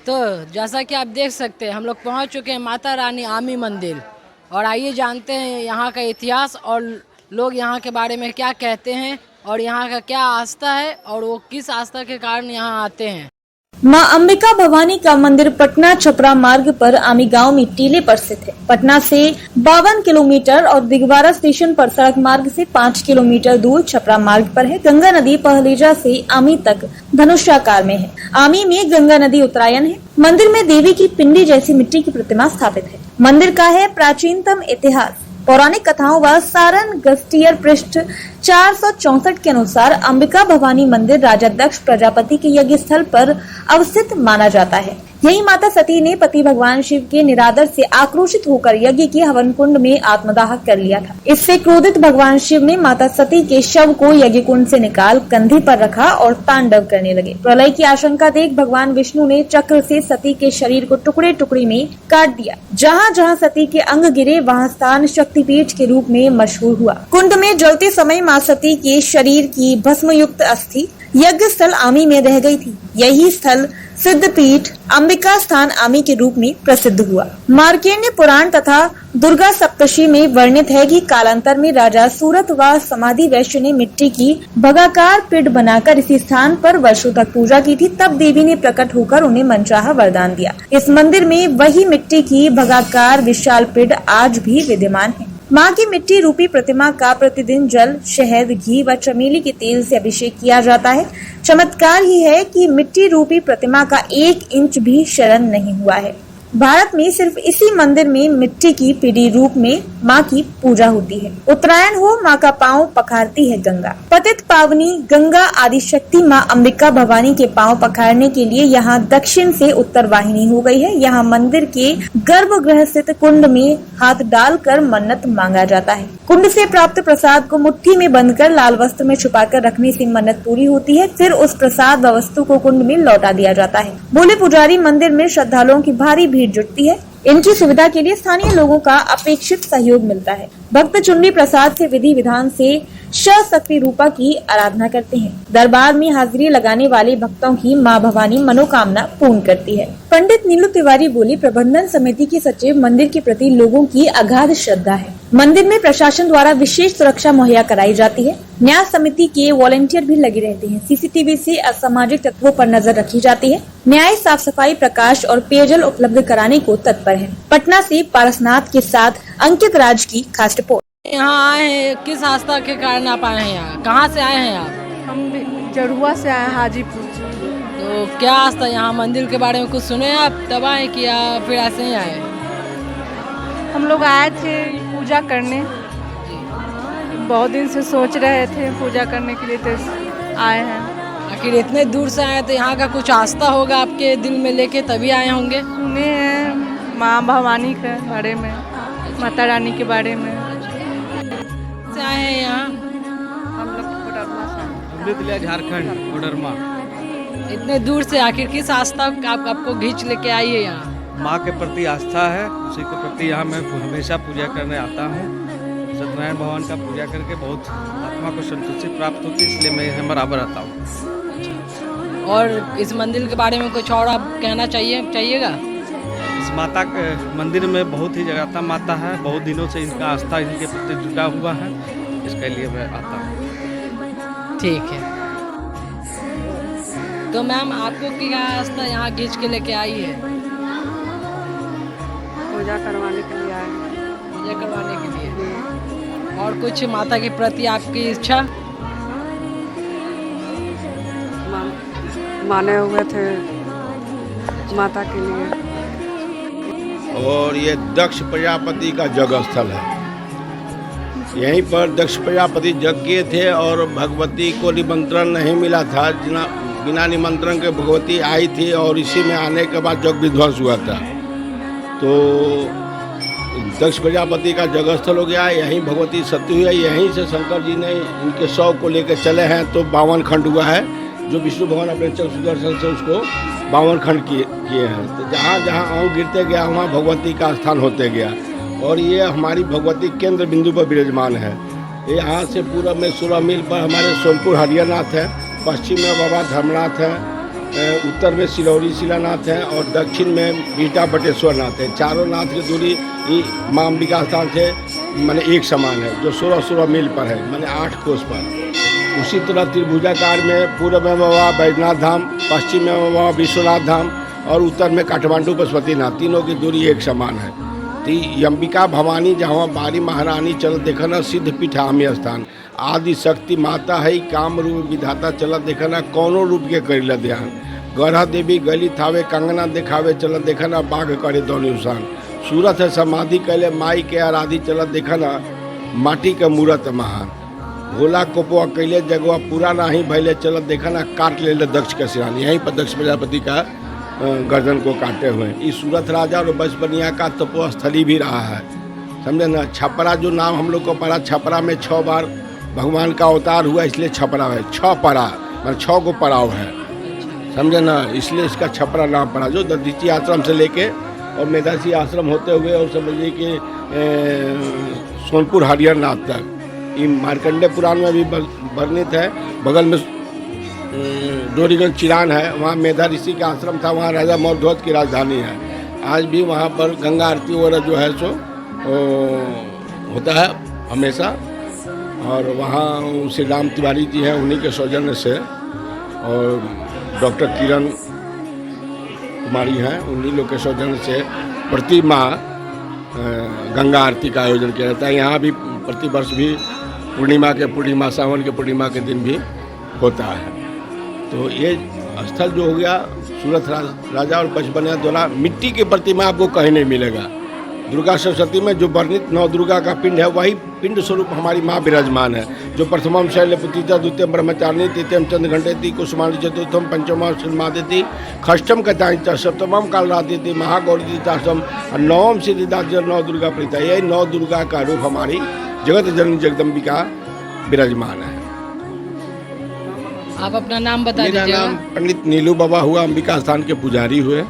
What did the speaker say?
तो जैसा कि आप देख सकते हैं हम लोग पहुंच चुके हैं माता रानी आमी मंदिर। और आइए जानते हैं यहाँ का इतिहास और लोग यहाँ के बारे में क्या कहते हैं और यहाँ का क्या आस्था है और वो किस आस्था के कारण यहाँ आते हैं। मां अंबिका भवानी का मंदिर पटना छपरा मार्ग पर आमी गांव में टीले पर स्थित है। पटना से 52 किलोमीटर और दिगवारा स्टेशन पर सड़क मार्ग से 5 किलोमीटर दूर छपरा मार्ग पर है। गंगा नदी पहलेजा से आमी तक धनुष्याकार में है। आमी में गंगा नदी उत्तरायण है। मंदिर में देवी की पिंडी जैसी मिट्टी की प्रतिमा स्थापित है। मंदिर का है प्राचीनतम इतिहास। पौराणिक कथाओं व सारण गस्टियर पृष्ठ 464 के अनुसार अंबिका भवानी मंदिर राजा दक्ष प्रजापति के यज्ञ स्थल पर अवस्थित माना जाता है। यही माता सती ने पति भगवान शिव के निरादर से आक्रोशित होकर यज्ञ के हवन कुंड में आत्मदाह कर लिया था। इससे क्रोधित भगवान शिव ने माता सती के शव को यज्ञ कुंड से निकाल कंधे पर रखा और तांडव करने लगे। प्रलय की आशंका देख भगवान विष्णु ने चक्र से सती के शरीर को टुकड़े टुकड़े में काट दिया। जहाँ जहाँ सती के अंग गिरे वहाँ स्थान शक्तिपीठ के रूप में मशहूर हुआ। कुंड में जलते समय माँ सती के शरीर की भस्म युक्त अस्थि यज्ञ स्थल आमी में रह गई थी। यही स्थल सिद्धपीठ अंबिका स्थान आमी के रूप में प्रसिद्ध हुआ। मार्कंडेय पुराण तथा दुर्गा सप्तशती में वर्णित है कि कालांतर में राजा सूरत व समाधि वैश्य ने मिट्टी की भगाकार पिंड बनाकर इसी स्थान पर वर्षों तक पूजा की थी। तब देवी ने प्रकट होकर उन्हें मनचाहा वरदान दिया। इस मंदिर में वही मिट्टी की भगाकार विशाल पिंड आज भी विद्यमान है। माँ की मिट्टी रूपी प्रतिमा का प्रतिदिन जल, शहद, घी व चमेली के तेल से अभिषेक किया जाता है। चमत्कार ही है कि मिट्टी रूपी प्रतिमा का 1 इंच भी क्षरण नहीं हुआ है। भारत में सिर्फ इसी मंदिर में मिट्टी की पीढ़ी रूप में माँ की पूजा होती है। उत्तरायण हो माँ का पांव पखारती है गंगा। पतित पावनी गंगा आदि शक्ति माँ अंबिका भवानी के पांव पखारने के लिए यहाँ दक्षिण से उत्तर वाहिनी हो गई है। यहाँ मंदिर के गर्भगृह स्थित कुंड में हाथ डालकर मन्नत मांगा जाता है। कुंड से प्राप्त प्रसाद को मुट्ठी में बंद कर लाल वस्त्र में छुपाकर रखने से मन्नत पूरी होती है। फिर उस प्रसाद व वस्तु को कुंड में लौटा दिया जाता है। बोले पुजारी मंदिर में श्रद्धालुओं की भारी भीड़ जुटती है। इनकी सुविधा के लिए स्थानीय लोगों का अपेक्षित सहयोग मिलता है। भक्त चुनरी प्रसाद से विधि विधान से शक्ति रूपा की आराधना करते हैं। दरबार में हाजिरी लगाने वाले भक्तों की मां भवानी मनोकामना पूर्ण करती है। पंडित नीलू तिवारी बोली, प्रबंधन समिति की सचिव, मंदिर के प्रति लोगों की अगाध श्रद्धा है। मंदिर में प्रशासन द्वारा विशेष सुरक्षा मुहैया कराई जाती है। न्यास समिति के वॉलंटियर भी लगे रहते हैं। सीसीटीवी से असामाजिक तत्वों पर नजर रखी जाती है। न्याय, साफ सफाई, प्रकाश और पेयजल उपलब्ध कराने को तत्पर है। पटना से पारसनाथ के साथ अंकित राज की खास रिपोर्ट। यहाँ आए हैं किस आस्था के कारण आप आए हैं यहाँ? कहाँ से आए हैं आप? हम जरुआ से आए हाजीपुर। तो क्या आस्था यहाँ मंदिर के बारे में कुछ सुने आप तब आए कि या फिर ऐसे ही आए? हम लोग आए थे पूजा करने। बहुत दिन से सोच रहे थे पूजा करने के लिए, तो आए हैं। आखिर इतने दूर से आए तो यहाँ का कुछ आस्था होगा आपके दिल में लेके तभी आए होंगे। सुने हैं माँ भवानी के बारे में, माता रानी के बारे में। से आए हैं यहाँ? हम लोग कोडरमा से। झारखंड कोडरमा। इतने दूर से आखिर किस आस्था आपको खींच लेके आई है यहाँ? माँ के प्रति आस्था है, उसी के प्रति यहाँ मैं हमेशा पूजा करने आता हूँ। सत्यनारायण भगवान का पूजा करके बहुत आत्मा को संतुष्टि प्राप्त होती है, इसलिए मैं यहाँ बराबर आता हूँ। और इस मंदिर के बारे में कुछ और आप कहना चाहिएगा? इस माता के मंदिर में बहुत ही जगह माता है। बहुत दिनों से इनका आस्था इनके प्रति जुटा हुआ है, इसके लिए मैं आता हूँ। ठीक है। तो मैम आपको क्या आस्था यहाँ खींच के लेके आई है? पूजा करवाने के लिए आए। पूजा करवाने के लिए। और कुछ माता के प्रति आपकी इच्छा? माने हुए थे माता के लिए। और ये दक्ष प्रजापति का जग स्थल है। यहीं पर दक्ष प्रजापति यज्ञ किए थे और भगवती को निमंत्रण नहीं मिला था। बिना निमंत्रण के भगवती आई थी और इसी में आने के बाद यज्ञ विध्वंस हुआ था। तो दक्ष प्रजापति का जगह स्थल हो गया। यहीं भगवती सती हुई है। यहीं से शंकर जी ने इनके शव को लेकर चले हैं। तो 52 खंड हुआ है, जो विष्णु भगवान अपने चक्र सुदर्शन से उसको 52 खंड किए हैं। तो जहाँ जहाँ अंग गिरते गया वहाँ भगवती का स्थान होते गया। और ये हमारी भगवती केंद्र बिंदु पर विराजमान है। यहाँ से पूर्व में 16 मील पर हमारे सोनपुर हरियानाथ है, पश्चिम में बाबा धर्मनाथ है, उत्तर में सिलौरी शिलानाथ है और दक्षिण में बीटा बटेश्वर नाथ है। चारों नाथ की दूरी माँ अंबिका स्थान से माने एक समान है, जो 16 मील पर है, माने 8 कोस पर। उसी तरह त्रिभुजाकार में पूर्व में बाबा बैजनाथ धाम, पश्चिम में बाबा विश्वनाथ धाम और उत्तर में काठमांडू पशुपतिनाथ, तीनों की दूरी एक समान है। तो अंबिका भवानी जहाँ बारी महारानी चल देखना सिद्ध पीठ आमी स्थान, आदि शक्ति माता है, काम रूप विधाता चल देखना कौनो रूप के करेला ध्यान, गढ़ा देवी गली थावे कंगना दिखावे चल देखना बाघ करे दौनिशान, सूरत है समाधि कैले माई के आराधी चल देखना माटी के मूरत महान, भोला कोपो अकेले जगवा पूरा नहीं भैले चल देखना काट ले दक्ष के सिरान। यहीं पर दक्ष प्रजापति का गर्दन को काटे हुए। इस सूरत राजा और बचपनिया का तपोस्थली भी रहा है, समझे ना। छपरा जो नाम हम लोग को पड़ा, छपरा में 6 बार भगवान का अवतार हुआ, इसलिए छपरा है। 6 पड़ा मतलब 6 को पड़ाव है, समझे ना, इसलिए इसका छपरा नाम पड़ा। जो दधीची आश्रम से लेके और मेधासी आश्रम होते हुए और समझिए कि सोनपुर हरिहर नाथ तक, ये मार्कंडे पुराण में भी वर्णित है। बगल में डोरीगंज चिरान है, वहाँ मेधा ऋषि का आश्रम था, वहाँ राजा मौर्धवत की राजधानी है। आज भी वहाँ पर गंगा आरती वगैरह जो है सो होता है हमेशा। और वहाँ श्री राम तिवारी जी हैं, उन्हीं के सौजन्य से, और डॉक्टर किरण कुमारी हैं, उन्हीं लोग के सौजन्य से प्रति माह गंगा आरती का आयोजन किया जाता है। यहाँ भी प्रतिवर्ष भी पूर्णिमा सावन के पूर्णिमा के दिन भी होता है। तो ये स्थल जो हो गया सूरत राजा और बचपनिया द्वारा, मिट्टी की प्रतिमा आपको कहीं नहीं मिलेगा। दुर्गा सरस्वती में जो वर्णित 9 दुर्गा का पिंड है, वही पिंड स्वरूप हमारी माँ विराजमान है, जो प्रथमम शैलपुत्रिता, द्वितीय ब्रह्मचारिणी, तृतीयम चंद्रघंटेति, कुसुमानी चतुर्थम पंचम श्रीमादिति, षष्ठम कथांच, सप्तमम कालरात्रि, महागौरी चाष्टम और नवम सिद्धिदास 9 दुर्गा प्रीता। यही 9 दुर्गा का रूप हमारी जगत जननी जगदम्बिका विराजमान है। आप अपना नाम बता मेरा दीजिएगा। नाम पंडित नीलू बाबा हुआ, अंबिका स्थान के पुजारी हुए।